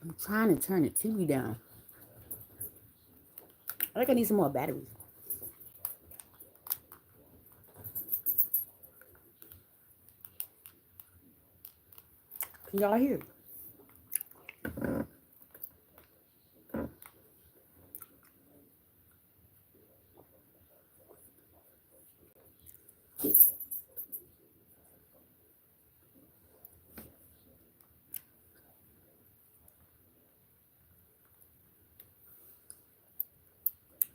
I'm trying to turn the TV down. I think I need some more batteries. Can y'all hear?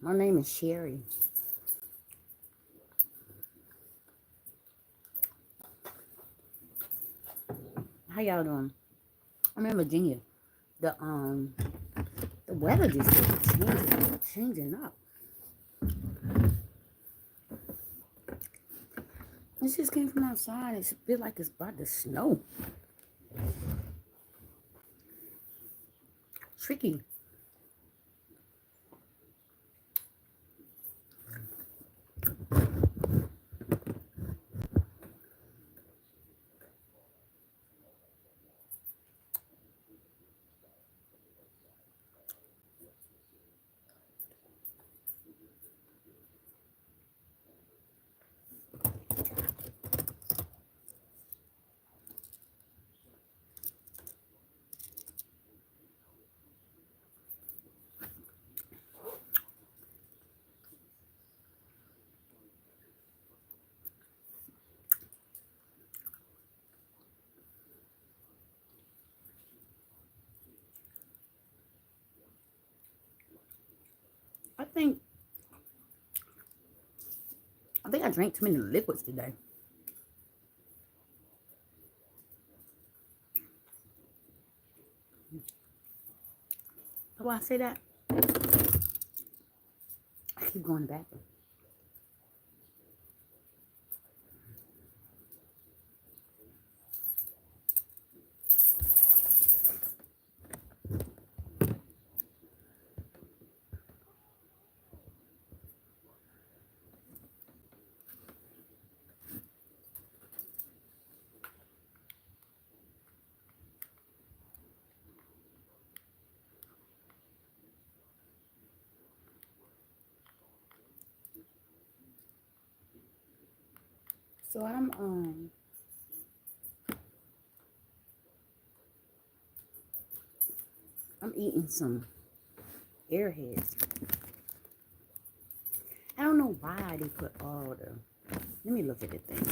My name is Sheri. How y'all doing? I'm in Virginia. The the weather just keeps changing up. It just came from outside. It feels like it's about to snow. Tricky. I think I think I drank too many liquids today. Why I say that? I keep going back. So I'm eating some airheads. I don't know why they put all the. Let me look at the thing.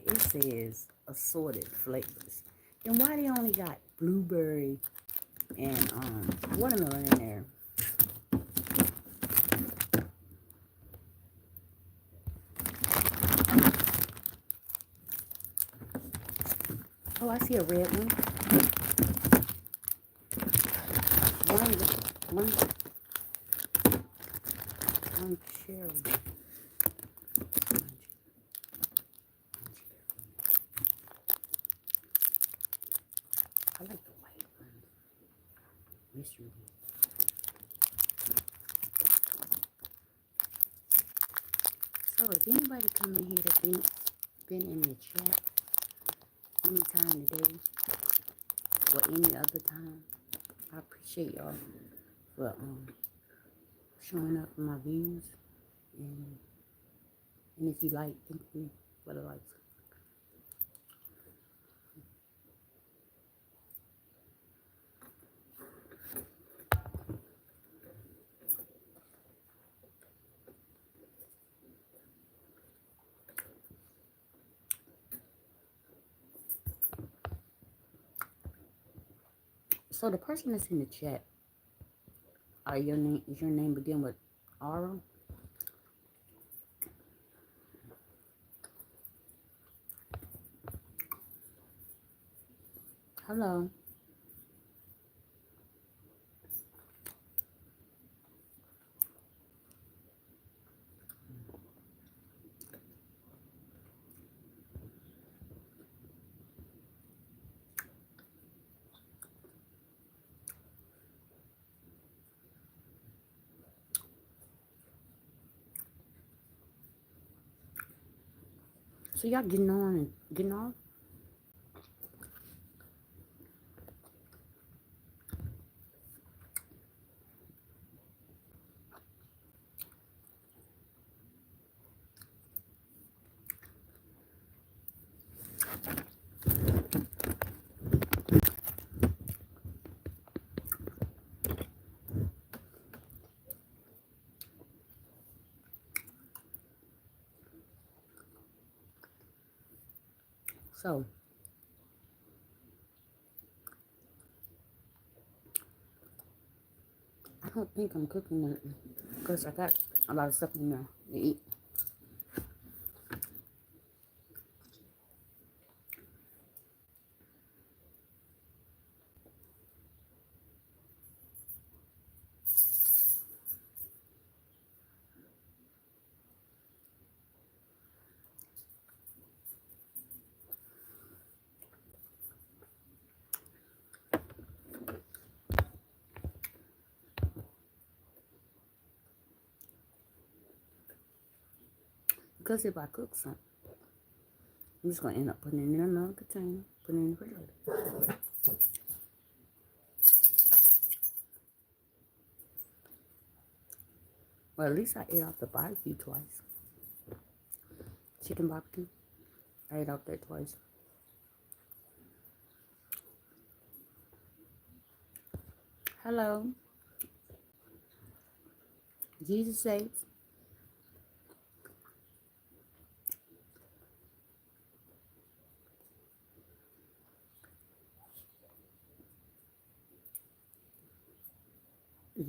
It says assorted flavors. Then why they only got blueberry and watermelon in there? Oh, I see a red one. One, one cherry. I like the white one. Mystery. So if anybody come in here that been in the chat any time today or any other time, I appreciate y'all for showing up for my views and if you like, thank you for the likes. So the person that's in the chat, is your name begin with Ara? Hello. So y'all getting on and getting off? So I don't think I'm cooking nothing because I got a lot of stuff in there to eat. Because if I cook some, I'm just going to end up putting it in another container, putting it in the refrigerator. Well, at least I ate off the barbecue twice. Chicken barbecue. I ate off that twice. Hello. Jesus saves.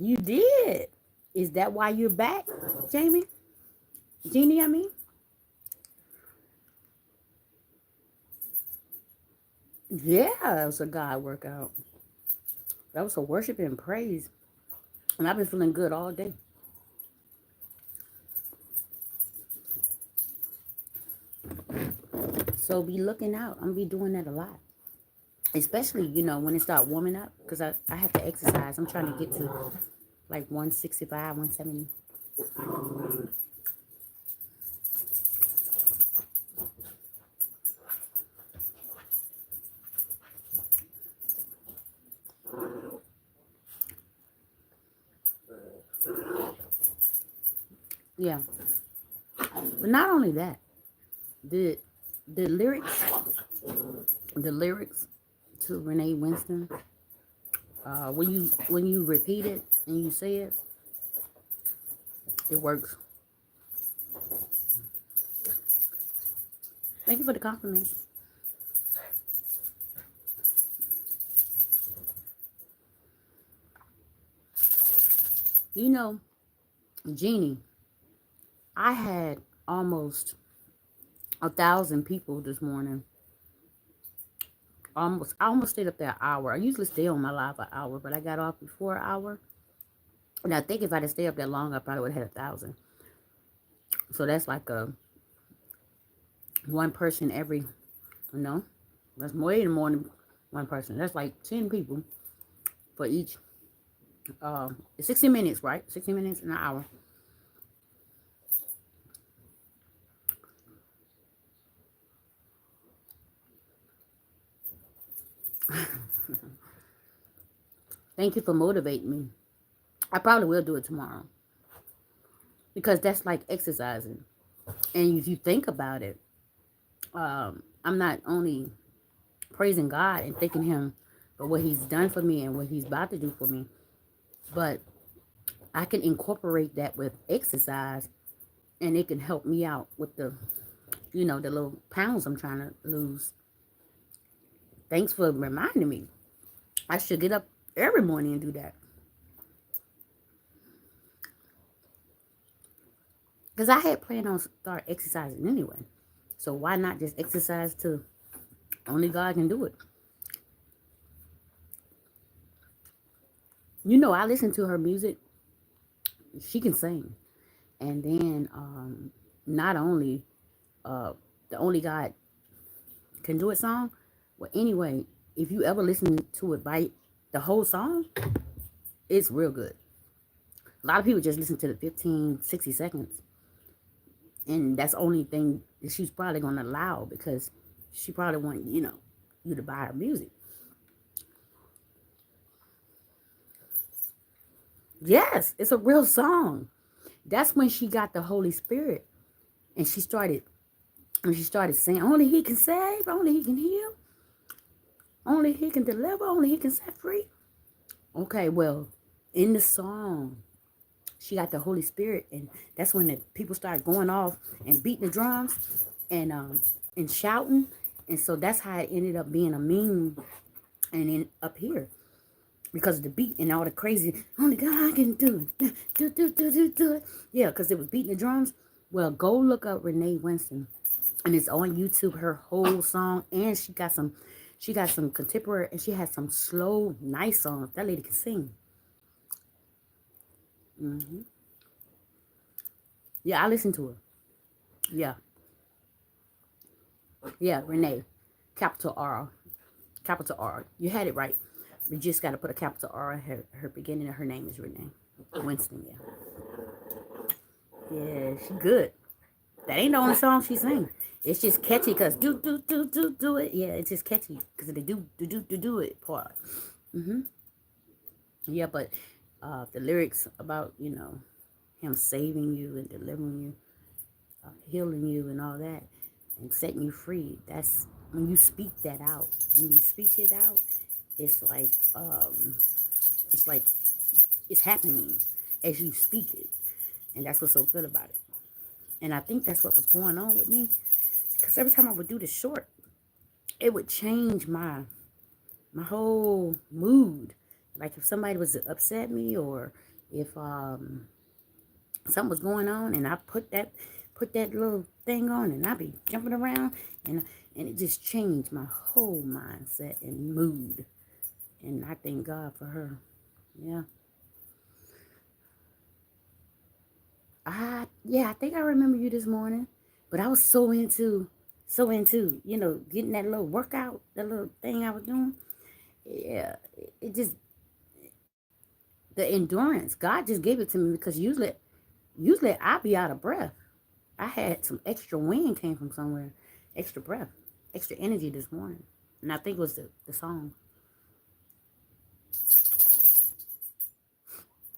You did. Is that why you're back, Jamie? Jeannie, I mean? Yeah, that was a God workout. That was a worship and praise. And I've been feeling good all day. So be looking out. I'm going to be doing that a lot. Especially, when it start warming up. Because I have to exercise. I'm trying to get to like 165, 170. Yeah. But not only that, the the lyrics, the lyrics to Renee Winston, when you repeat it and you say it, it works. Thank you for the compliments. You know, Jeannie, I had almost 1,000 people this morning. I almost stayed up there an hour. I usually stay on my live an hour, but I got off before an hour. And I think if I'd have stayed up there long, I probably would have had 1,000. So that's like a one person every, that's way more than one person. That's like 10 people for each. 60 minutes, right? 60 minutes in an hour. Thank you for motivating me. I probably will do it tomorrow because that's like exercising. And if you think about it, I'm not only praising God and thanking Him for what He's done for me and what He's about to do for me, but I can incorporate that with exercise and it can help me out with the little pounds I'm trying to lose. Thanks for reminding me. I should get up every morning and do that. Because I had planned on start exercising anyway. So why not just exercise till only God can do it? I listen to her music. She can sing. And then not only the Only God Can Do It song, well, anyway, if you ever listen to it by the whole song, it's real good. A lot of people just listen to the 15, 60 seconds. And that's the only thing that she's probably going to allow because she probably want, you to buy her music. Yes, it's a real song. That's when she got the Holy Spirit. And when she started saying, only He can save, only He can heal, only He can deliver, only He can set free. Okay, well, in the song, she got the Holy Spirit, and that's when the people start going off and beating the drums and shouting, And so that's how it ended up being a meme and then up here. Because of the beat and all the crazy, only God can do it. Do it. Yeah, because it was beating the drums. Well, go look up Renee Winston. And it's on YouTube, her whole song. And she got some contemporary, and she has some slow, nice songs. That lady can sing. Hmm. Yeah, I listen to her. Yeah. Yeah, Renee. Capital R. Capital R. You had it right. You just got to put a capital R at her beginning, and her name is Renee Winston. Yeah. Yeah, she good. That ain't the only song she sings. It's just catchy because do it. Yeah, it's just catchy because of the do it part. Hmm. Yeah, but the lyrics about, him saving you and delivering you, healing you and all that, and setting you free. That's when you speak that out. When you speak it out, it's like it's like it's happening as you speak it, and that's what's so good about it. And I think that's what was going on with me, because every time I would do the short, it would change my whole mood. Like if somebody was to upset me, or if something was going on, and I put that little thing on, and I be jumping around, and it just changed my whole mindset and mood. And I thank God for her. Yeah. I think I remember you this morning, but I was so into, getting that little workout, that little thing I was doing. Yeah, it just the endurance. God just gave it to me because usually I be out of breath. I had some extra wind came from somewhere, extra breath, extra energy this morning, and I think it was the song.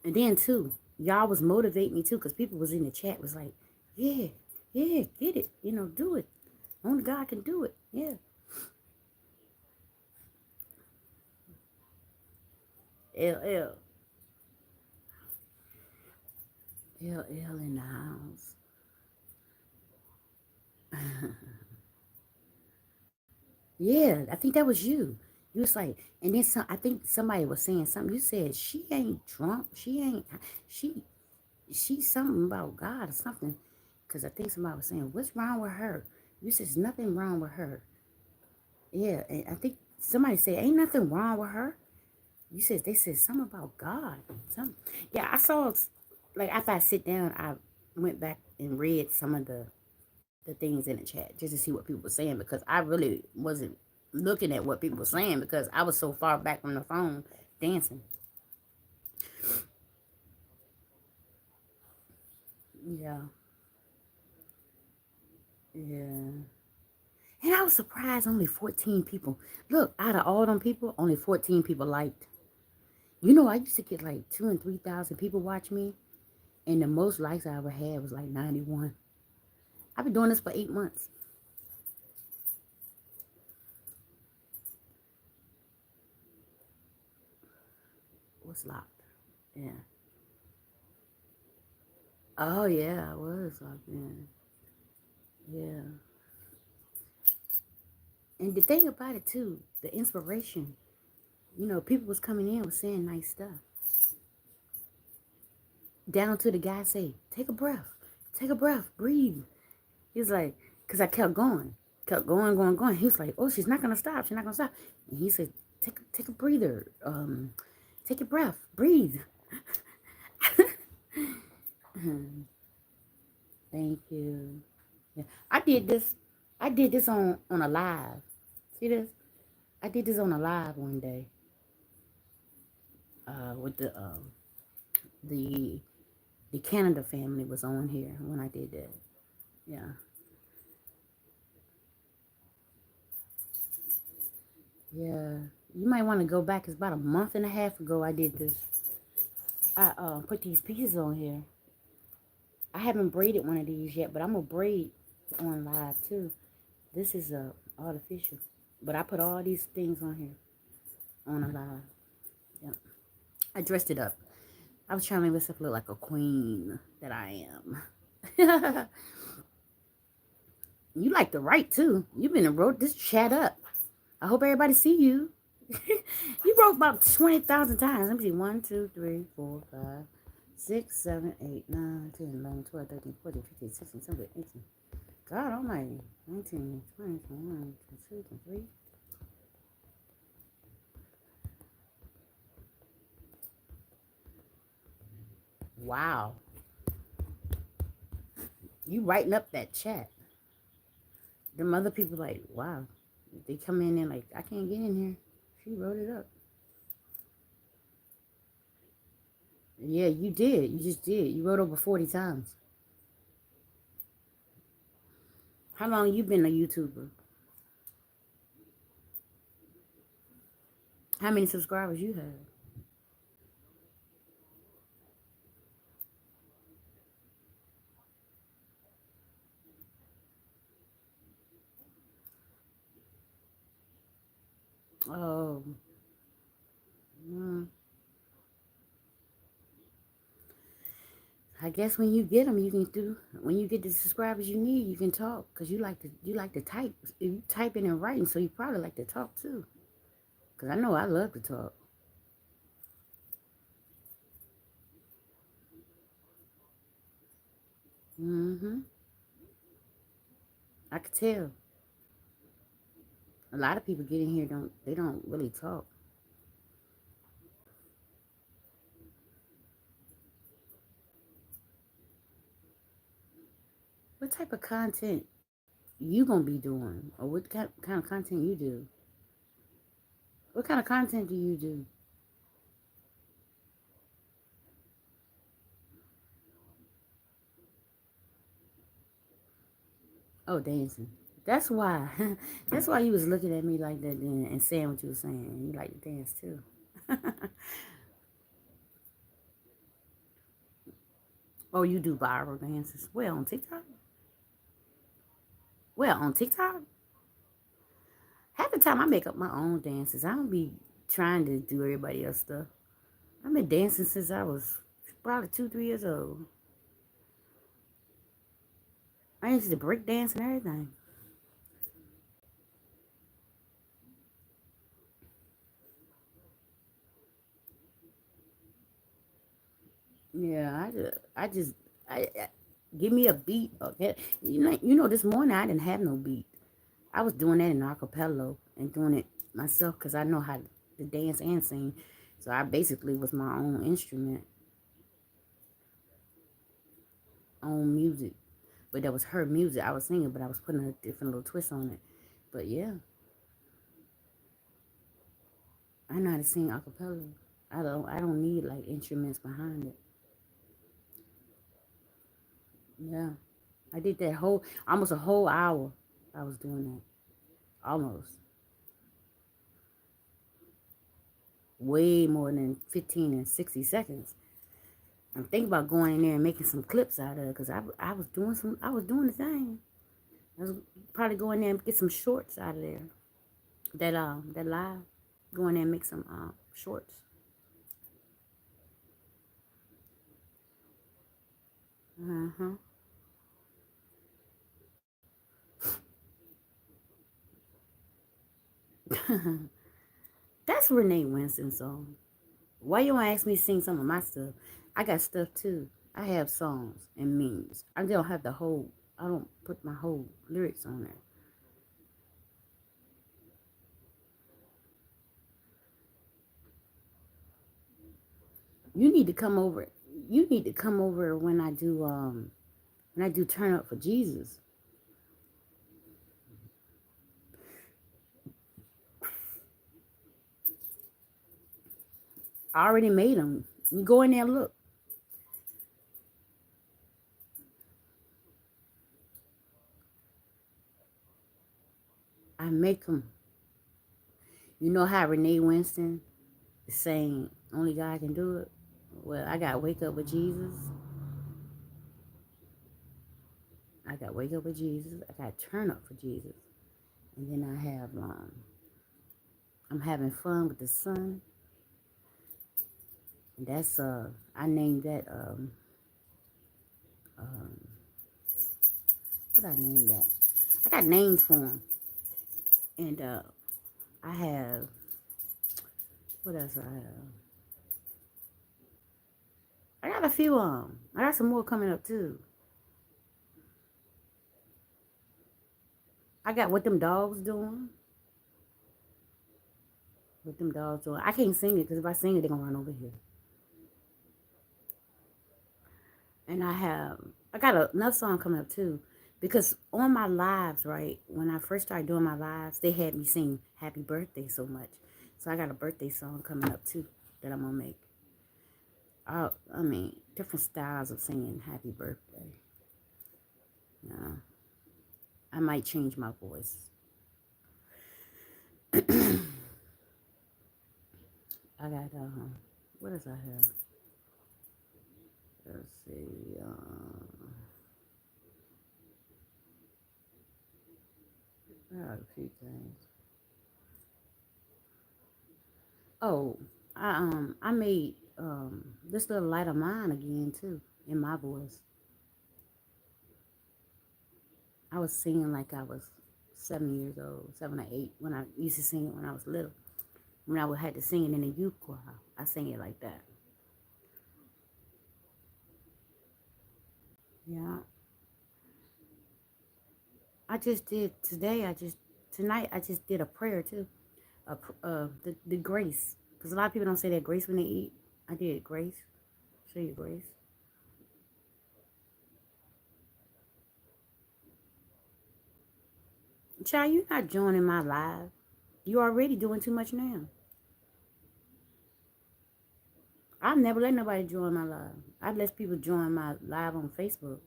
And then too, y'all was motivating me too, because people was in the chat was like, yeah, yeah, get it, do it. Only God can do it. Yeah. LL. LL in the house. Yeah, I think that was you. You was like, and then some, I think somebody was saying something. You said she ain't drunk. She, she's something about God or something. Because I think somebody was saying, what's wrong with her? You said, there's nothing wrong with her. Yeah, and I think somebody said, ain't nothing wrong with her. They said something about God. Some, yeah, I saw, like, after I sit down, I went back and read some of the things in the chat just to see what people were saying, because I really wasn't looking at what people were saying because I was so far back from the phone dancing. Yeah. Yeah. And I was surprised only 14 people. Look, out of all them people, only 14 people liked. I used to get like 2 and 3,000 people watch me, and the most likes I ever had was like 91. I've been doing this for 8 months. What's locked? Yeah. Oh yeah, I was locked in. Yeah. And the thing about it too, the inspiration. People was coming in was saying nice stuff. Down to the guy say, take a breath, breathe. He was like, because I kept going. He was like, oh, she's not gonna stop. She's not gonna stop. And he said, take a breather. Take a breath, breathe. Thank you. Yeah, I did this. I did this on a live. See this? I did this on a live one day. With the the Canada family was on here when I did that. Yeah. Yeah. You might want to go back. It's about a month and a half ago I did this. I put these pieces on here. I haven't braided one of these yet, but I'm gonna braid on live too. This is artificial, but I put all these things on here on a live. Yeah. I dressed it up. I was trying to make myself look like a queen that I am. You like to write too. You been and wrote this chat up. I hope everybody see you. You wrote about 20,000 times. Let me see. 1, 2, 3, 4, 5, 6, 7, 8, 9, 10, 11, 12, 13, 14, 15, 16, 17, 18. God almighty. 19, 20, 21, 22, 23. Wow. You writing up that chat. Them other people like, wow. They come in there like, I can't get in here. She wrote it up. Yeah, you did. You just did. You wrote over 40 times. How long you been a YouTuber? How many subscribers you have? Oh, mm, I guess when you get them, you can do. When you get the subscribers you need, you can talk because you like to type. You typing and writing, so you probably like to talk too. Cause I know I love to talk. Mm-hmm. I could tell. A lot of people get in here don't really talk. What type of content you gonna be doing, or what kind of content you do? What kind of content do you do? Oh, dancing. That's why. That's why you was looking at me like that then and saying what you were saying. You like to dance too. Oh, you do viral dances. Well, on TikTok. Well, on TikTok. Half the time I make up my own dances. I don't be trying to do everybody else stuff. I've been dancing since I was probably 2, 3 years old. I used to break dance and everything. Yeah, I give me a beat. Okay, this morning I didn't have no beat. I was doing that in acapella and doing it myself because I know how to dance and sing. So I basically was my own instrument, own music. But that was her music. I was singing, but I was putting a different little twist on it. But yeah, I know how to sing acapella. I don't need like instruments behind it. Yeah. I did that whole almost a whole hour. I was doing that. Almost. Way more than 15 and 60 seconds. I'm thinking about going in there and making some clips out of it because I was doing the thing. I was probably go in there and get some shorts out of there. That live. Go in there and make some shorts. Uh-huh. That's Renee Winston's song. Why you want to ask me to sing some of my stuff? I got stuff too. I have songs and memes. I don't have the whole. I don't put my whole lyrics on there. You need to come over. You need to come over when I do turn up for Jesus. I already made them. You go in there and look. I make them. You know how Renee Winston is saying only God can do it? Well, I got Wake Up with Jesus. I got Wake Up with Jesus. I got Turn Up for Jesus. And then I have I'm having fun with the sun. And that's I named that um what I named that? I got names for them. And I have, what else I have? I got a few of them. I got some more coming up too. I got what them dogs doing. What them dogs doing. I can't sing it because if I sing it, they're going to run over here. And I got another song coming up too. Because on my lives, right, when I first started doing my lives, they had me sing happy birthday so much. So I got a birthday song coming up too that I'm going to make. I mean, different styles of singing happy birthday. Yeah. I might change my voice. I got, what does I have? Let's see. I got a few things. Oh, I made this little light of mine again too in my voice. I was singing like I was 7 years old, 7 or 8 when I used to sing it when I was little. When I had to sing it in a youth choir, I sang it like that. Yeah. I just did today. Tonight. I just did a prayer too. The grace, because a lot of people don't say that grace when they eat. I did grace. Show you grace. Child, you're not joining my live. You're already doing too much now. I've never let nobody join my live. I've let people join my live on Facebook,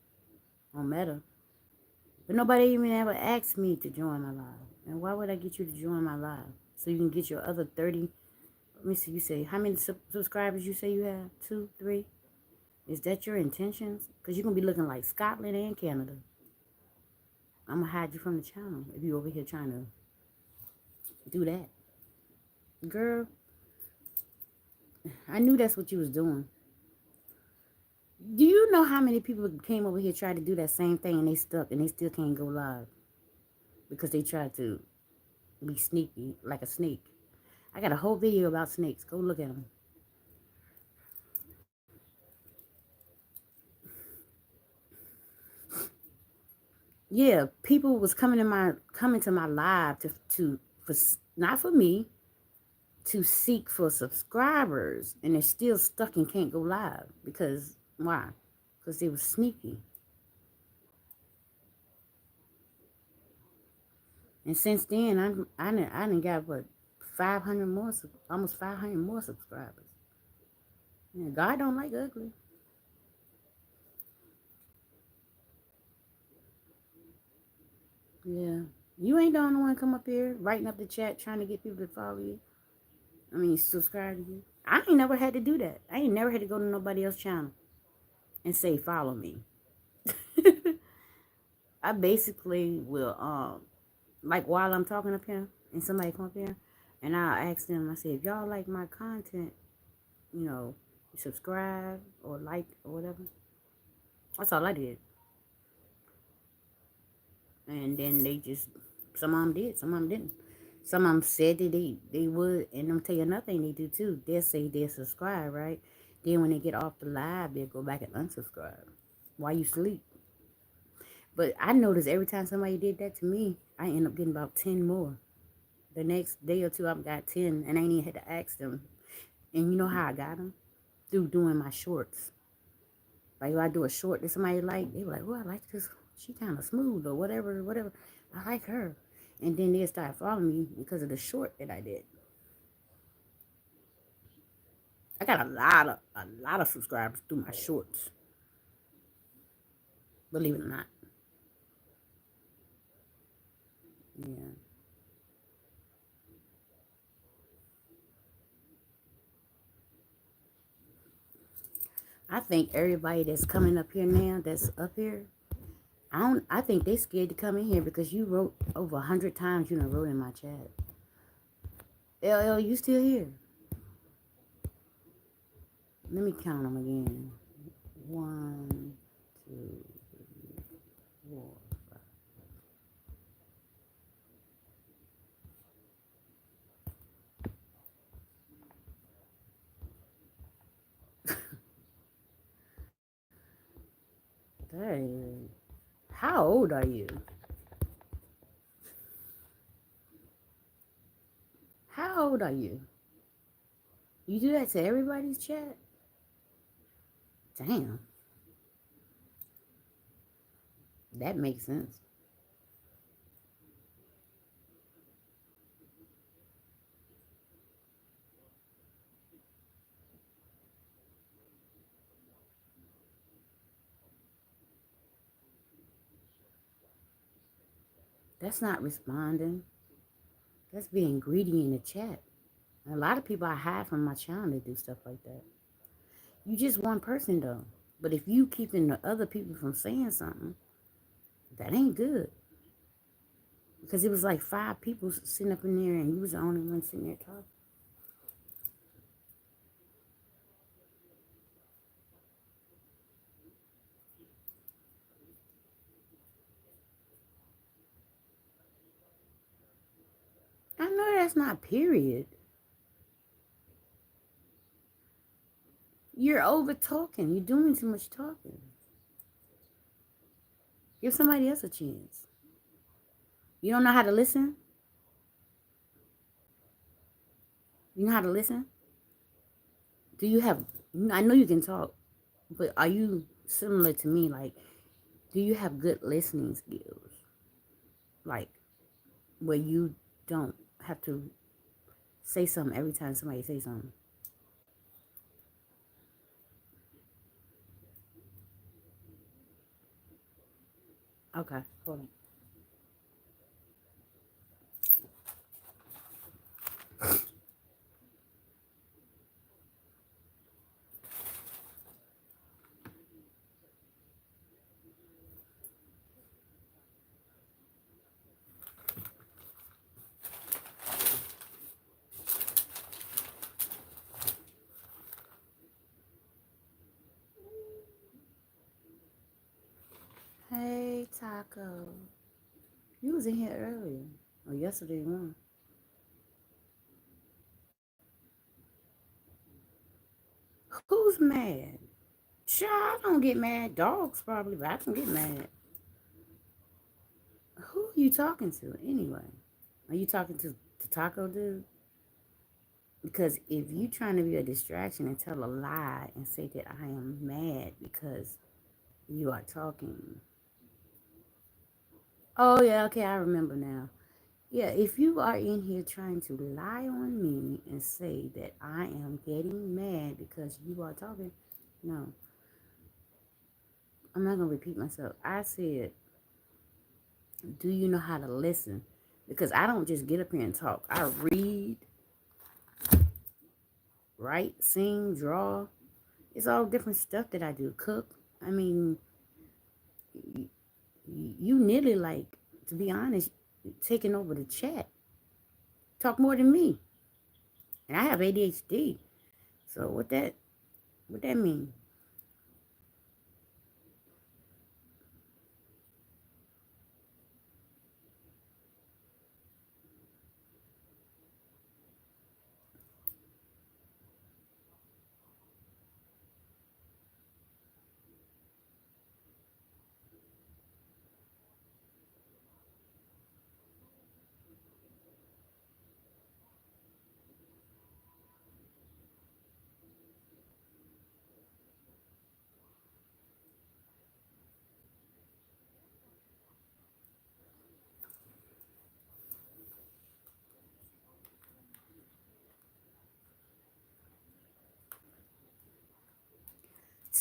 on Meta. But nobody even ever asked me to join my live. And why would I get you to join my live? So you can get your other 30. Let me see, you say, how many subscribers you say you have? 2, 3? Is that your intentions? Because you're going to be looking like Scotland and Canada. I'm going to hide you from the channel if you over here trying to do that. Girl, I knew that's what you was doing. Do you know how many people came over here tried to do that same thing and they stuck and they still can't go live? Because they tried to be sneaky like a snake. I got a whole video about snakes. Go look at them. Yeah, people was coming to my live for not for me, to seek for subscribers, and they're still stuck and can't go live because why? Because they were sneaky. And since then, I done got what 500 more, almost 500 more subscribers. Yeah, God don't like ugly. Yeah, you ain't the only one come up here writing up the chat trying to get people to follow you. I mean, subscribe to you. I ain't never had to do that. I ain't never had to go to nobody else's channel and say follow me. I basically will like while I'm talking up here and somebody come up here and I'll ask them, I say, if y'all like my content, you know, subscribe or like or whatever. That's all I did. And then they just, some of them did, some of them didn't. Some of them said that they would, and I'm tell you another thing they do too. They'll say they'll subscribe, right? Then when they get off the live, they'll go back and unsubscribe while you sleep. But I noticed every time somebody did that to me, I end up getting about 10 more. The next day or two, I've got 10, and I ain't even had to ask them. And you know how I got them? Through doing my shorts. Like if I do a short that somebody like, they were like, oh, I like this. She kind of smooth or whatever, whatever. I like her. And then they'll start following me because of the short that I did. I got a lot of subscribers through my shorts. Believe it or not. Yeah. I think everybody that's coming up here now, that's up here, I think they scared to come in here because you wrote over 100 times. You done wrote in my chat. LL, you still here? Let me count them again. 1, 2, 3, 4, 5. Hey, how old are you? How old are you? You do that to everybody's chat? Damn, that makes sense. That's not responding. That's being greedy in the chat. A lot of people I hide from my channel to do stuff like that. You just one person though. But if you keeping the other people from saying something, that ain't good. Because it was like 5 people sitting up in there and you was the only one sitting there talking. I know that's not period. You're over talking. You're doing too much talking. Give somebody else a chance. You don't know how to listen? You know how to listen? Do you have, I know you can talk, but are you similar to me? Like, do you have good listening skills? Like, where you don't have to say something every time somebody says something. Okay, hold on. Hey, Taco. You was in here earlier. Or yesterday morning. Who's mad? Sure, I don't get mad. Dogs probably, but I don't get mad. Who are you talking to anyway? Are you talking to the Taco dude? Because if you trying to be a distraction and tell a lie and say that I am mad because you are talking. Oh yeah, okay, I remember now. Yeah, if you are in here trying to lie on me and say that I am getting mad because you are talking, no, I'm not gonna repeat myself. I said, do you know how to listen? Because I don't just get up here and talk. I read, write, sing, draw. It's all different stuff that I do. Cook. I mean, you nearly like, to be honest, taking over the chat. Talk more than me. And I have ADHD. So what that mean?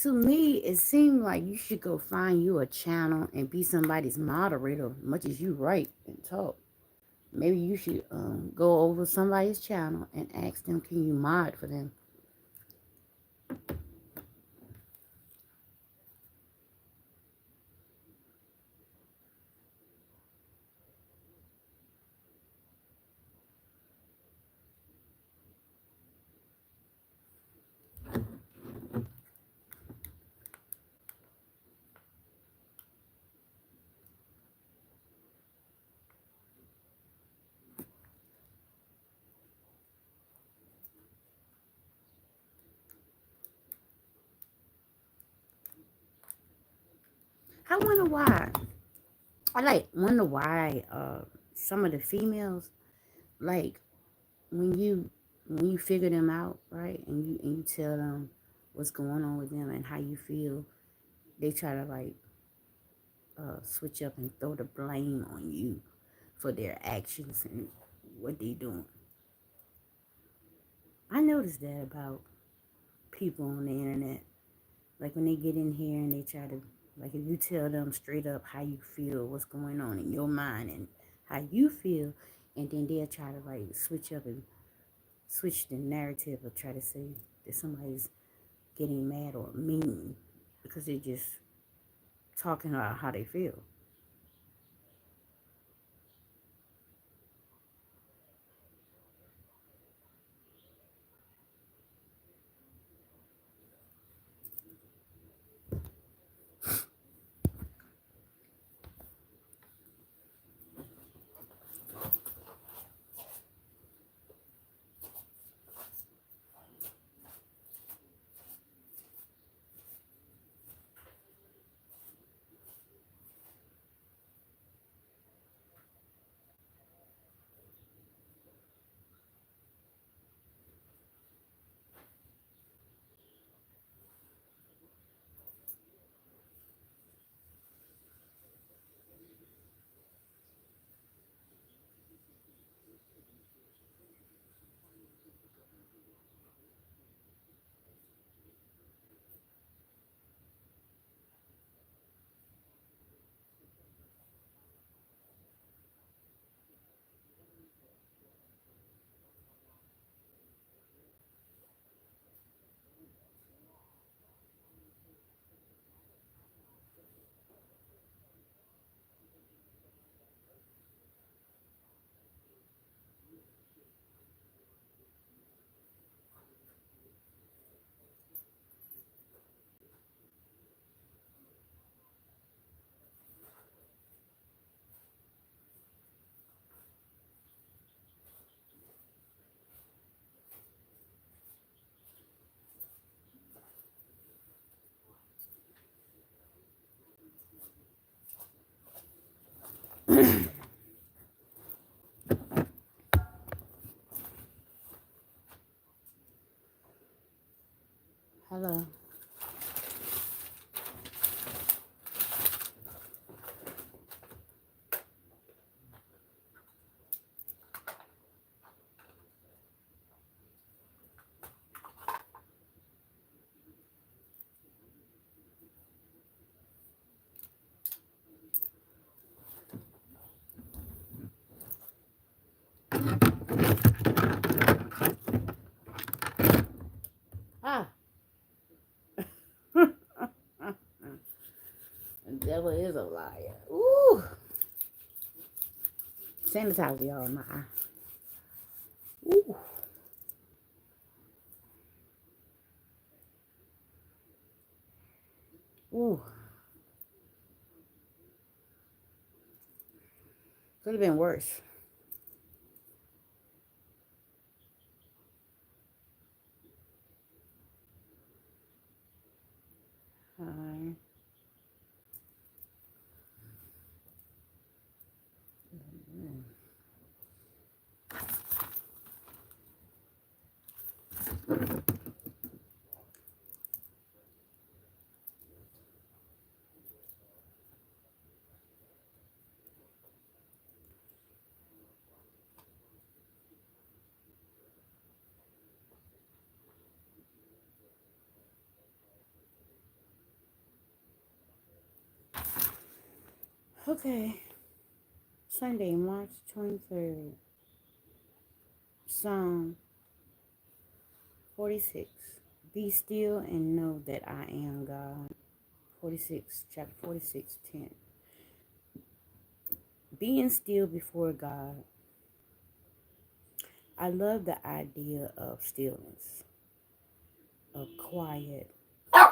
To me, it seemed like you should go find you a channel and be somebody's moderator, much as you write and talk. Maybe you should go over somebody's channel and ask them, can you mod for them? I wonder why. I like wonder why some of the females, like, when you figure them out, right, and you tell them what's going on with them and how you feel, they try to like switch up and throw the blame on you for their actions and what they doing. I noticed that about people on the internet. Like when they get in here and they try to, like, if you tell them straight up how you feel, what's going on in your mind and how you feel, and then they'll try to like switch up and switch the narrative or try to say that somebody's getting mad or mean because they're just talking about how they feel. Hello. Ah, the devil is a liar. Ooh, sanitize y'all my eye. Ooh, ooh, could have been worse. Alright. Okay, Sunday, March 23rd, Psalm 46. Be still and know that I am God. 46, chapter 46, 10. Being still before God. I love the idea of stillness, of quiet, of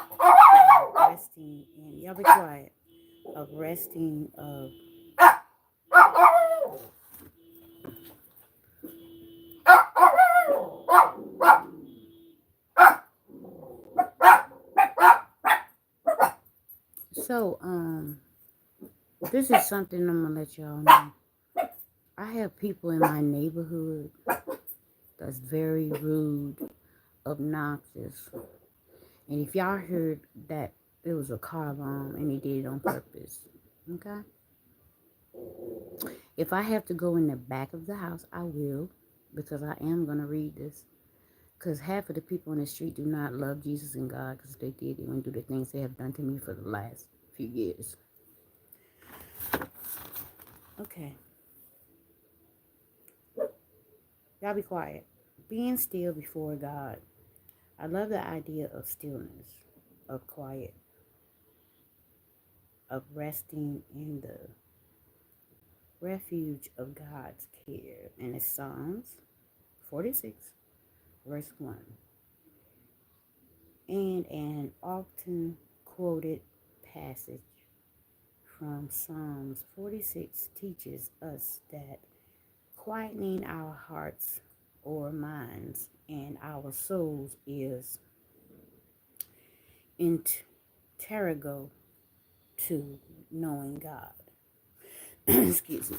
resting in, y'all be quiet, of resting, of So, this is something I'm gonna let y'all know. I have people in my neighborhood that's very rude, obnoxious. And if y'all heard that it was a car bomb and he did it on purpose, okay? If I have to go in the back of the house, I will, because I am going to read this. Because half of the people on the street do not love Jesus and God, because they did, they wouldn't do the things they have done to me for the last few years. Okay. Y'all be quiet. Being still before God. I love the idea of stillness, of quiet, of resting in the refuge of God's care. And it's Psalms 46, verse 1. And an often quoted passage from Psalms 46 teaches us that quietening our hearts or minds and our souls is integral to knowing God. Excuse me.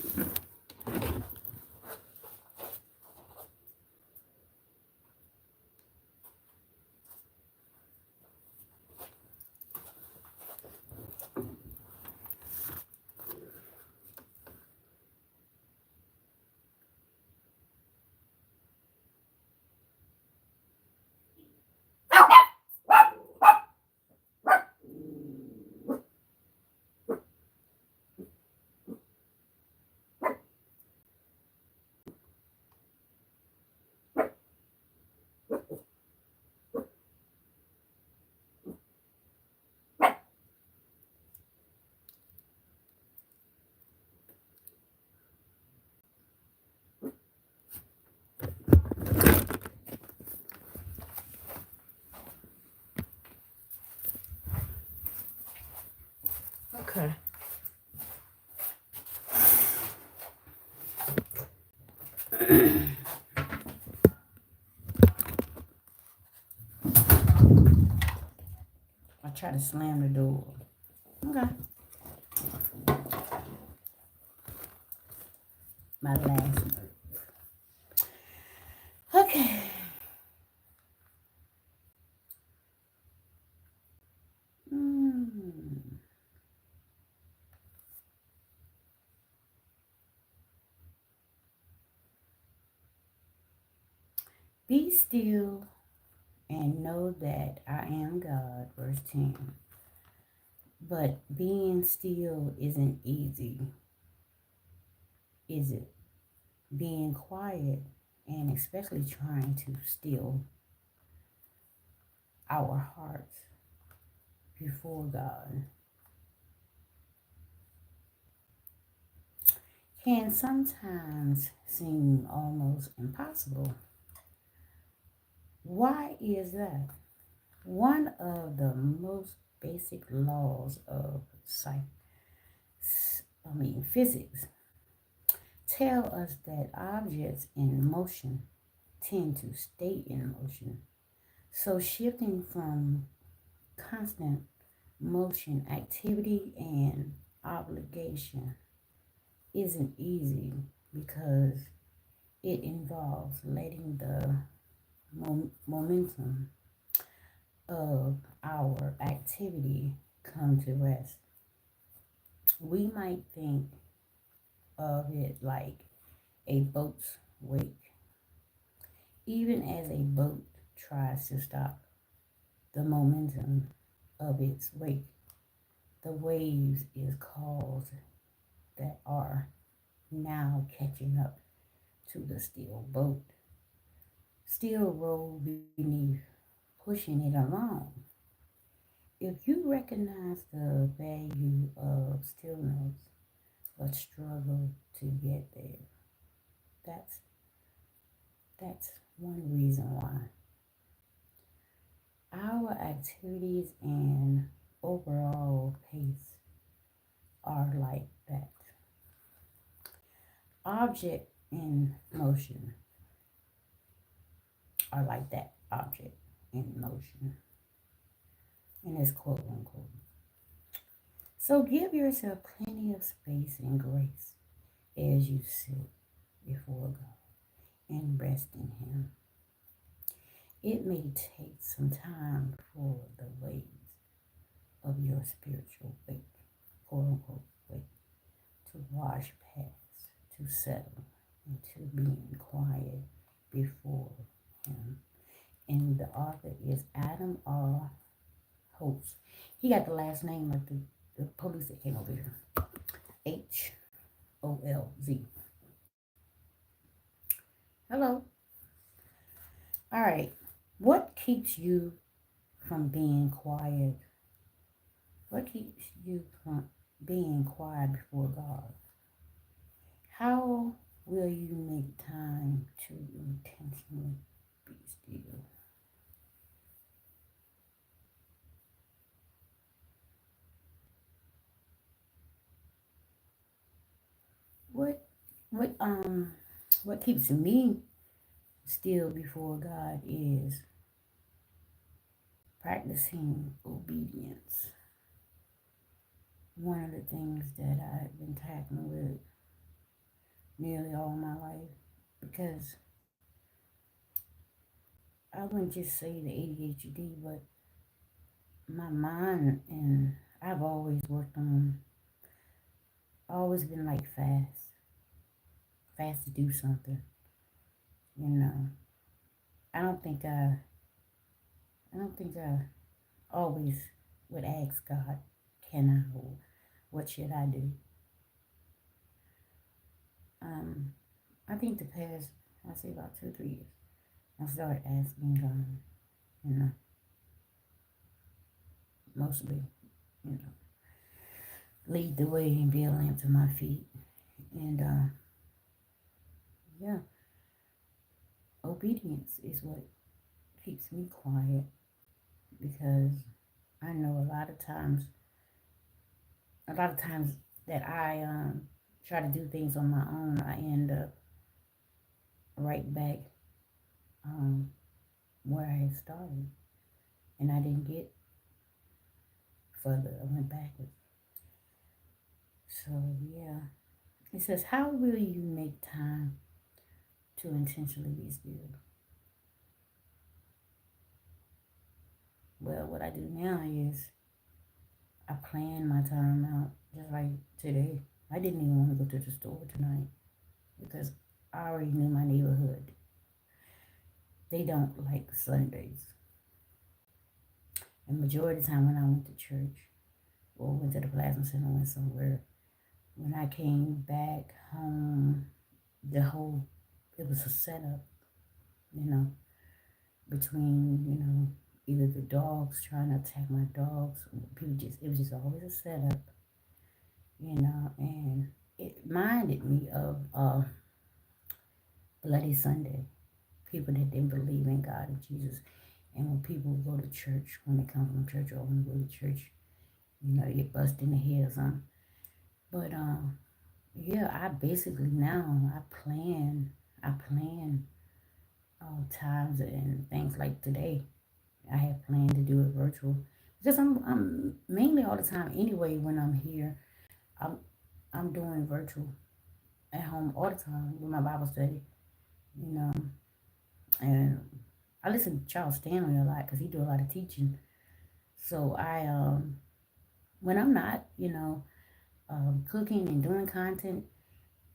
Okay. I try to slam the door. Okay. My last nerve. Okay. Be still and know that I am God, verse 10. But being still isn't easy, is it? Being quiet and especially trying to still our hearts before God can sometimes seem almost impossible. Why is that? One of the most basic laws of physics tell us that objects in motion tend to stay in motion. So shifting from constant motion, activity, and obligation isn't easy because it involves letting the momentum of our activity come to rest. We might think of it like a boat's wake. Even as a boat tries to stop the momentum of its wake, the waves is caused that are now catching up to the still boat, still roll beneath, pushing it along. If you recognize the value of stillness but struggle to get there, that's that's one reason why. Our activities and overall pace are like that. Object in motion are like that object in motion. And it's quote unquote. So give yourself plenty of space and grace as you sit before God and rest in Him. It may take some time for the waves of your spiritual weight, quote unquote, weight, to wash past, to settle, and to be quiet before Him. And the author is Adam R. Holtz. He got the last name of the police that came over here. Holz. Hello. All right. What keeps you from being quiet? What keeps you from being quiet before God? How will you make time to intentionally be still? What what um what keeps me still before God is practicing obedience. One of the things that I've been tackling with nearly all my life, because I wouldn't just say the ADHD, but my mind, and I've always worked on, always been like fast to do something. You know, I don't think I don't think I always would ask God, can I, or what should I do? Um, I think the past, I say about 2, 3 years, I started asking God, you know, mostly, you know, lead the way and be a lamp to my feet. And yeah, obedience is what keeps me quiet, because I know a lot of times that I try to do things on my own, I end up right back um, where I had started, and I didn't get further. I went backwards. So yeah, it says, how will you make time to intentionally be still? Well, what I do now is I plan my time out. Just like today, I didn't even want to go to the store tonight because I already knew my neighborhood. They don't like Sundays. And majority of the time when I went to church or went to the plasma center, went somewhere, when I came back home, it was a setup, you know, between, either the dogs trying to attack my dogs, it was just always a setup, and it reminded me of Bloody Sunday. People that didn't believe in God and Jesus. And when people go to church, when they come from church or when they go to church, they get busted in the head or something. But yeah, I basically now I plan times and things like today. I have planned to do it virtual because I'm mainly all the time anyway. When I'm here, I'm I'm doing virtual at home all the time with my Bible study, you know, and I listen to Charles Stanley a lot because he do a lot of teaching. So when I'm not, cooking and doing content,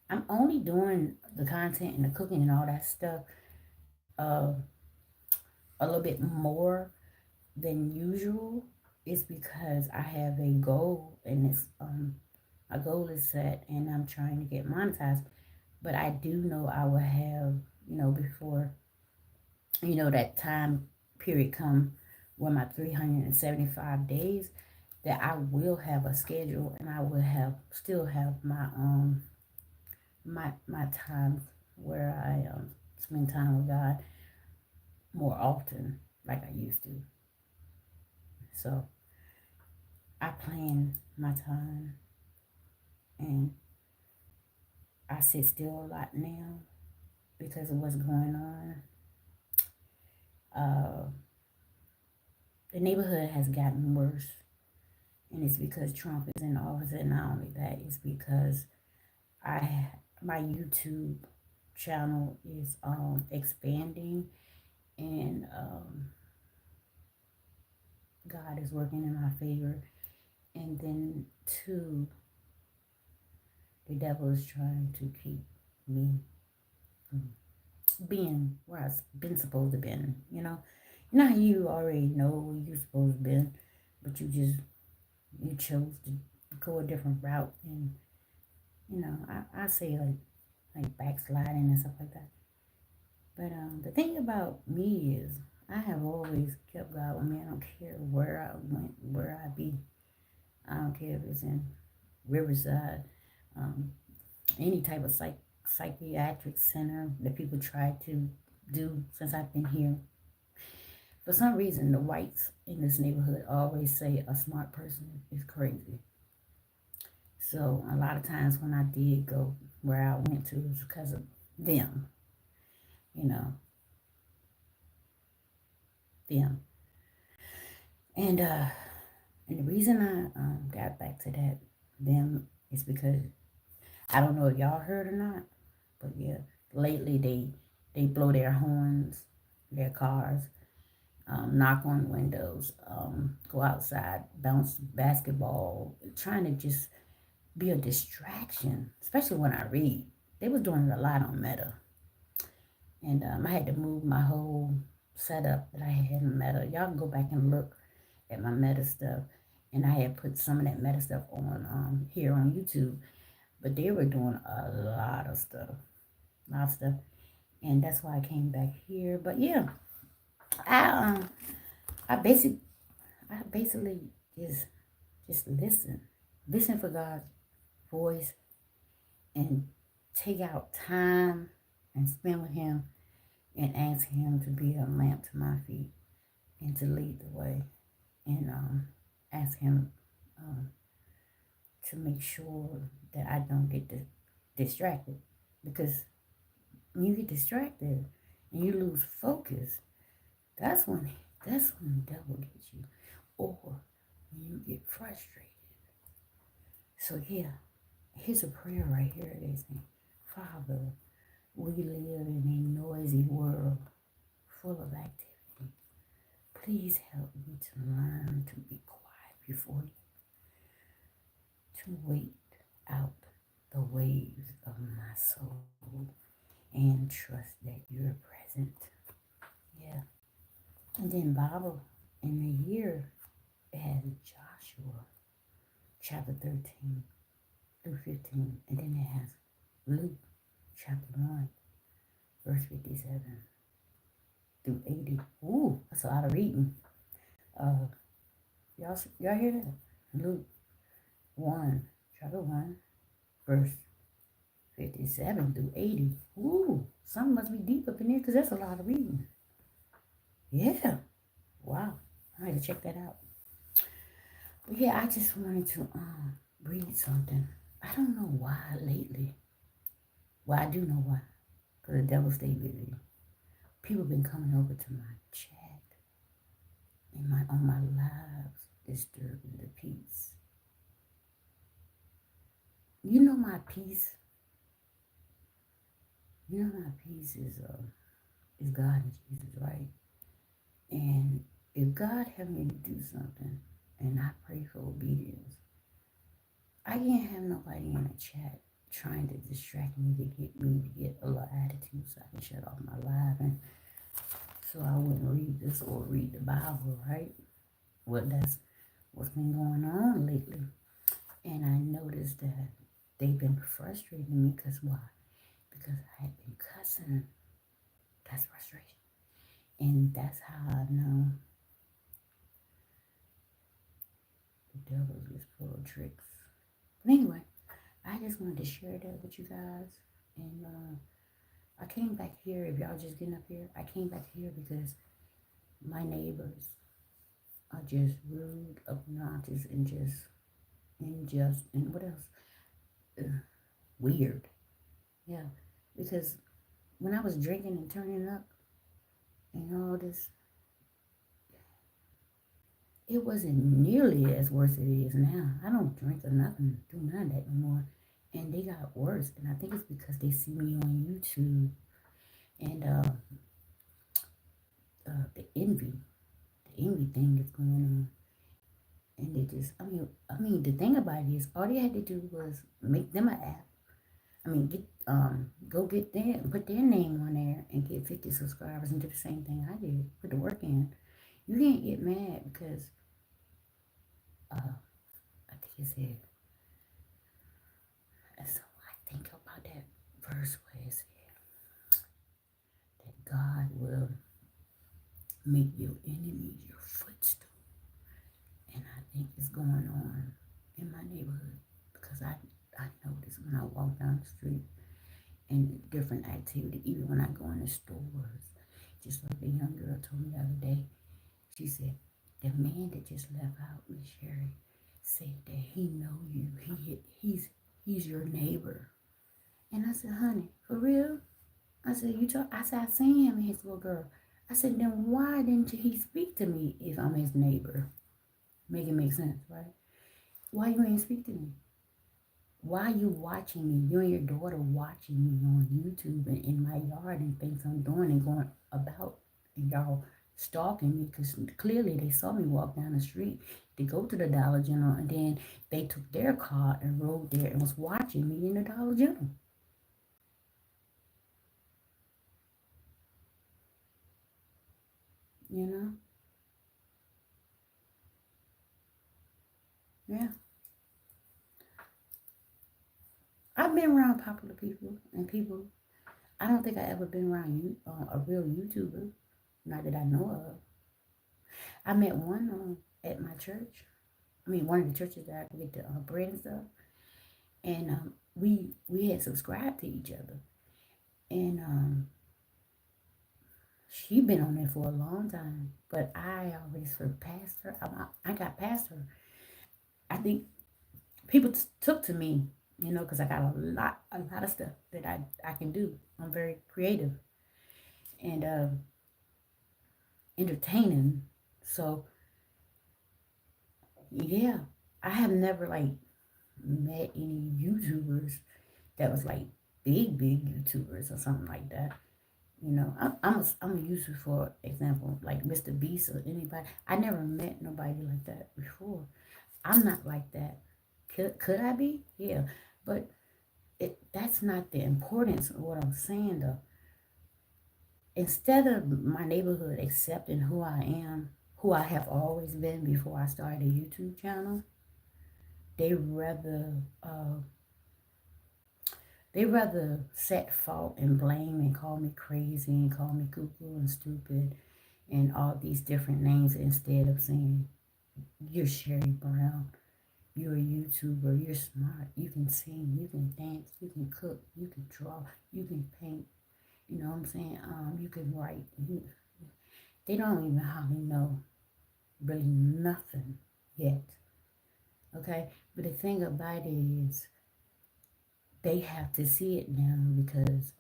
I'm only doing the content and the cooking and all that stuff uh, a little bit more than usual. Is because I have a goal, and it's a goal is set and I'm trying to get monetized. But I do know I will have, before, that time period come when my 375 days, that I will have a schedule and I will still have my time where I spend time with God more often like I used to. So I plan my time and I sit still a lot now because of what's going on. Uh, the neighborhood has gotten worse, And it's because Trump is in office, and not only that, it's because I my YouTube channel is expanding, and God is working in my favor. And then two, the devil is trying to keep me from being where I've been supposed to been. You know how you already know where you're supposed to been, but you chose to go a different route, and I say like backsliding and stuff like that. But the thing about me is I have always kept God with me. I don't care where I went, where I be. I don't care if it's in Riverside, um, any type of psychiatric center that people try to do since I've been here. For some reason, the whites in this neighborhood always say a smart person is crazy. So a lot of times when I did go where I went to, it was because of them, you know, them. And uh, and the reason I got back to that them is because I don't know if y'all heard or not, but yeah, lately they blow their horns, their cars, knock on windows, go outside, bounce basketball, trying to just be a distraction, especially when I read. They was doing it a lot on Meta, and I had to move my whole setup that I had in Meta. Y'all can go back and look at my Meta stuff, and I had put some of that Meta stuff on here on YouTube. But they were doing a lot of stuff, and that's why I came back here. But yeah, I I basic I basically just listen for God's voice, and take out time and spend with Him, and ask Him to be a lamp to my feet and to lead the way, and ask Him um, to make sure that I don't get distracted, because when you get distracted and you lose focus, that's when the devil gets you, or when you get frustrated. So yeah, here's a prayer right here. They say, Father, we live in a noisy world full of activity. Please help me to learn to be quiet before you, to wait out the waves of my soul, and trust that you're present. Yeah. And then Bible in the year, it has Joshua chapter 13 through 15. And then it has Luke chapter 1, verse 57 through 80. Ooh, that's a lot of reading. Uh, y'all hear that? Luke 1, chapter 1, verse 57 through 80. Ooh, something must be deep up in there because that's a lot of reading. Yeah. Wow. I had to check that out. But yeah, I just wanted to read something. I don't know why lately. Well, I do know why. Because the devil stayed busy. People been coming over to my chat and on my lives, disturbing the peace. You know my peace. You know my peace is God and Jesus, right? And if God have me to do something, and I pray for obedience, I can't have nobody in the chat trying to distract me to get a little attitude so I can shut off my live, and so I wouldn't read this or read the Bible, right? Well, that's what's been going on lately. And I noticed that they've been frustrating me because why? Because I had been cussing. That's frustration. And that's how I know the devil is full of tricks. But anyway, I just wanted to share that with you guys. And I came back here, if y'all just getting up here, I came back here because my neighbors are just rude, obnoxious, and just unjust, and what else? Weird. Yeah, because when I was drinking and turning up and all this, it wasn't nearly as worse as it is now. I don't drink or nothing, do none of that no more. And they got worse. And I think it's because they see me on YouTube and the envy thing is going on. And they just, I mean, the thing about it is, all they had to do was make them an app. I mean, go get them, put their name on there, and get 50 subscribers, and do the same thing I did. Put the work in. You can't get mad because, I think it said. So I think about that verse where it said that God will make your enemies your footstool. And I think it's going on in my neighborhood because I notice when I walk down the street and different activity, even when I go in the stores, just like the young girl told me the other day, she said, the man that just left out, Miss Sheri, said that he know you. He's your neighbor. And I said, honey, for real? I said, I said, I seen him and his little girl. I said, then why didn't he speak to me if I'm his neighbor? Make it make sense, right? Why you ain't speak to me? Why you watching me? You and your daughter watching me on YouTube and in my yard and things I'm doing and going about, and y'all stalking me because clearly they saw me walk down the street to go to the Dollar General, and then they took their car and rode there and was watching me in the Dollar General. You know? Yeah. I've been around popular people and people. I don't think I ever been around a real YouTuber, not that I know of. I met one at my church. I mean, one of the churches that I get the bread and stuff, and we had subscribed to each other, and she been on there for a long time, but I always surpassed her. I got past her. I think people took to me, because I got a lot of stuff that I can do. I'm very creative and entertaining. So yeah, I have never like met any YouTubers that was like big YouTubers or something like that. I'm a user, for example, like Mr. Beast or anybody. I never met nobody like that before. I'm not like that. Could I be? Yeah, but that's not the importance of what I'm saying though. Instead of my neighborhood accepting who I am, who I have always been before I started a YouTube channel, they rather set fault and blame and call me crazy and call me cuckoo and stupid and all these different names instead of saying, you're Sheri Brown, you're a YouTuber, you're smart, you can sing, you can dance, you can cook, you can draw, you can paint, you know what I'm saying? You can write. They don't even hardly know really nothing yet. Okay? But the thing about it is they have to see it now because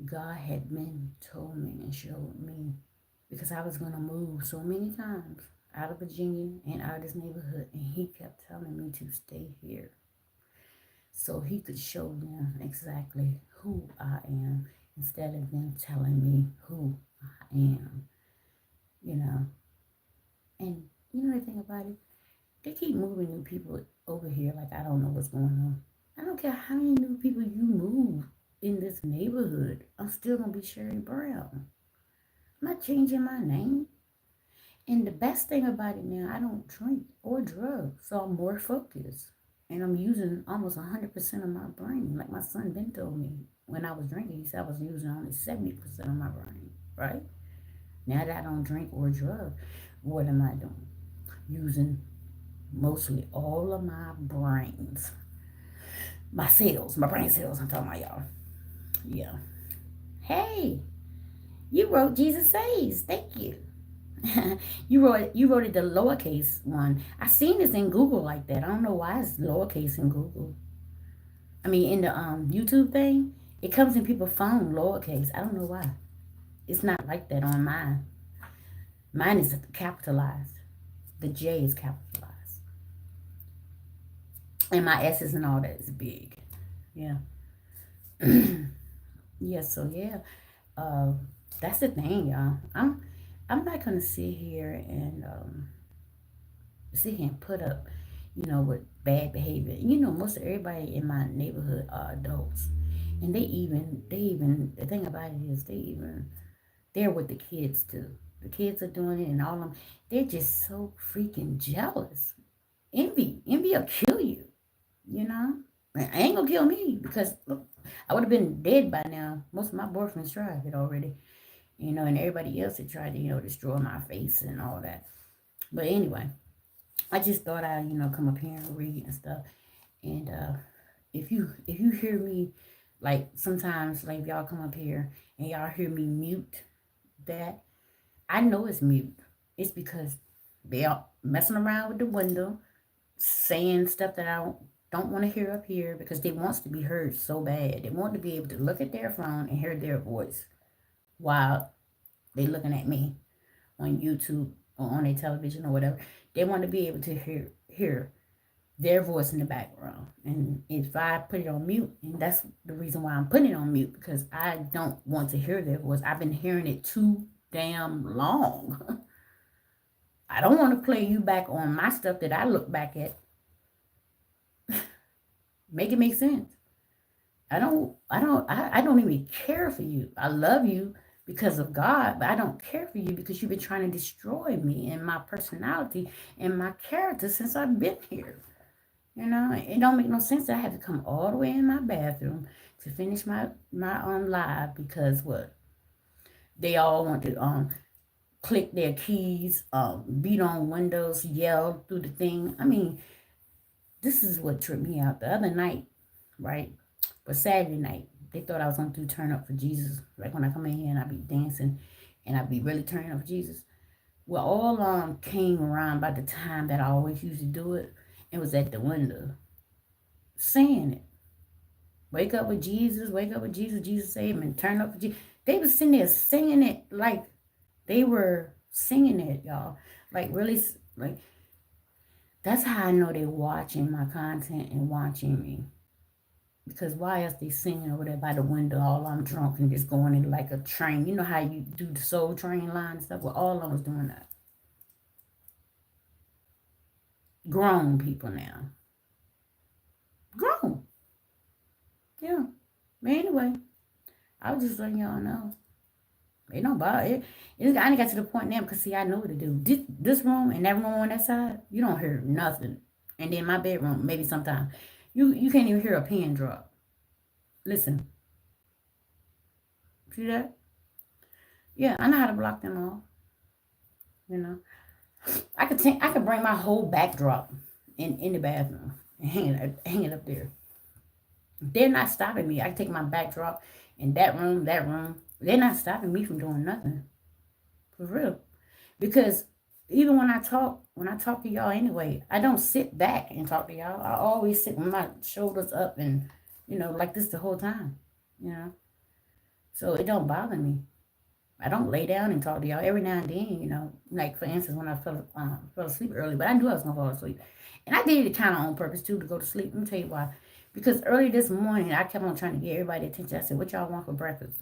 God had been told me and showed me, because I was going to move so many times out of Virginia and out of this neighborhood, and he kept telling me to stay here so he could show them exactly who I am instead of them telling me who I am, you know. And you know the thing about it, they keep moving new people over here like I don't know what's going on. I don't care how many new people you move in this neighborhood. I'm still going to be Sheri Brown. I'm not changing my name. And the best thing about it now, I don't drink or drugs, so I'm more focused. And I'm using almost 100% of my brain. Like my son Ben told me when I was drinking, he said I was using only 70% of my brain, right? Now that I don't drink or drug, what am I doing? Using mostly all of my brains. My cells, my brain cells, I'm talking about y'all. Yeah. Hey, you wrote Jesus Saves. Thank you. you wrote it the lowercase one. I seen this in Google like that. I don't know why it's lowercase in Google. I mean in the YouTube thing, it comes in people's phone lowercase. I don't know why. It's not like that on mine. Mine is capitalized. The J is capitalized. And my S's and all that is big. Yeah. Yeah, so yeah. Uh that's the thing, y'all. I'm not gonna sit here and put up, with bad behavior. Most of everybody in my neighborhood are adults. And they even the thing about it is they're with the kids too. The kids are doing it and all of them, they're just so freaking jealous. Envy will kill you, you know? I ain't gonna kill me because look, I would have been dead by now. Most of my boyfriends tried it already, and everybody else had tried to, destroy my face and all that. But anyway, I just thought I'd, come up here and read and stuff. And if you hear me, like sometimes, like if y'all come up here and y'all hear me mute that, I know it's mute. It's because they are messing around with the window, saying stuff that I don't want to hear up here because they wants to be heard so bad. They want to be able to look at their phone and hear their voice while they looking at me on YouTube or on their television or whatever. They want to be able to hear their voice in the background. And if I put it on mute, and that's the reason why I'm putting it on mute, because I don't want to hear their voice. I've been hearing it too damn long. I don't want to play you back on my stuff that I look back at. Make it make sense. I don't even care for you. I love you because of God, but I don't care for you because you've been trying to destroy me and my personality and my character since I've been here. It don't make no sense that I have to come all the way in my bathroom to finish my live because what? They all want to click their keys, beat on windows, yell through the thing. I mean, this is what tripped me out the other night, right? But Saturday night, they thought I was going to turn up for Jesus. Like when I come in here and I be dancing and I be really turning up for Jesus. Well, all came around by the time that I always used to do it. It was at the window saying it. Wake up with Jesus, wake up with Jesus, Jesus saved me, turn up for Jesus. They was sitting there singing it like they were singing it, y'all. Like really, like that's how I know they're watching my content and watching me. Because why else they singing over there by the window, all I'm drunk and just going in like a train. You know how you do the Soul Train line and stuff? Well, all of them was doing that. Grown people now. Grown. Yeah. But anyway, I was just letting y'all know. It don't bother it. I ain't got to the point now because see, I know what to do. This room and that room on that side, you don't hear nothing. And then my bedroom, maybe sometimes, you can't even hear a pin drop. Listen. See that? Yeah, I know how to block them all. I could bring my whole backdrop in the bathroom and hang it up there. They're not stopping me. I can take my backdrop in that room. They're not stopping me from doing nothing. For real. Because even when I talk to y'all anyway, I don't sit back and talk to y'all. I always sit with my shoulders up and, like this the whole time. So it don't bother me. I don't lay down and talk to y'all every now and then, like for instance, when I fell asleep early, but I knew I was going to fall asleep. And I did it kind of on purpose too, to go to sleep. Let me tell you why. Because early this morning, I kept on trying to get everybody attention. I said, what y'all want for breakfast?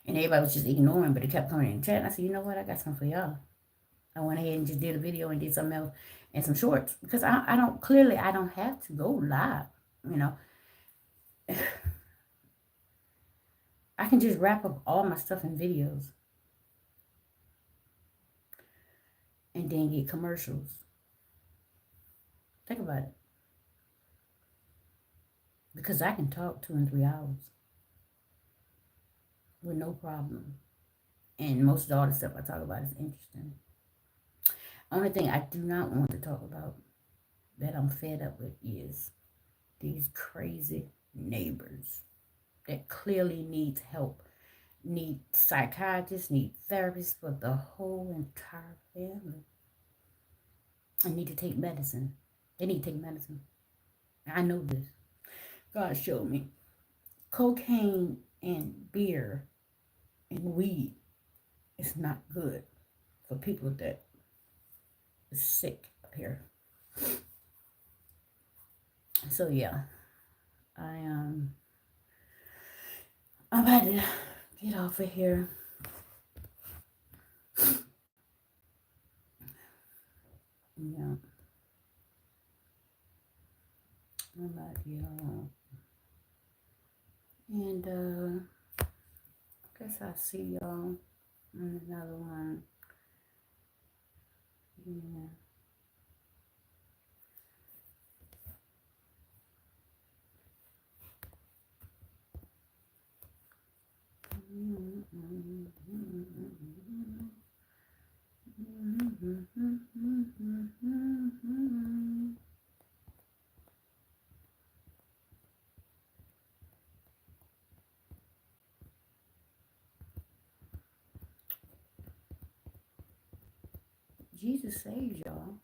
And everybody was just ignoring, but it kept coming in the chat. And I said, you know what? I got something for y'all. I went ahead and just did a video and did something else and some shorts. Because I don't have to go live, I can just wrap up all my stuff in videos. And then get commercials. Think about it. Because I can talk 2 and 3 hours with no problem. And most of all the stuff I talk about is interesting. Only thing I do not want to talk about that I'm fed up with is these crazy neighbors that clearly need help, need psychiatrists, need therapists for the whole entire family. I need to take medicine. They need to take medicine. I know this. God showed me. Cocaine and beer and weed is not good for people that sick up here. So yeah, I'm about to get off of here. Yeah, I'm about to get off. And I guess I'll see y'all in another one. Yeah. Jesus saves y'all.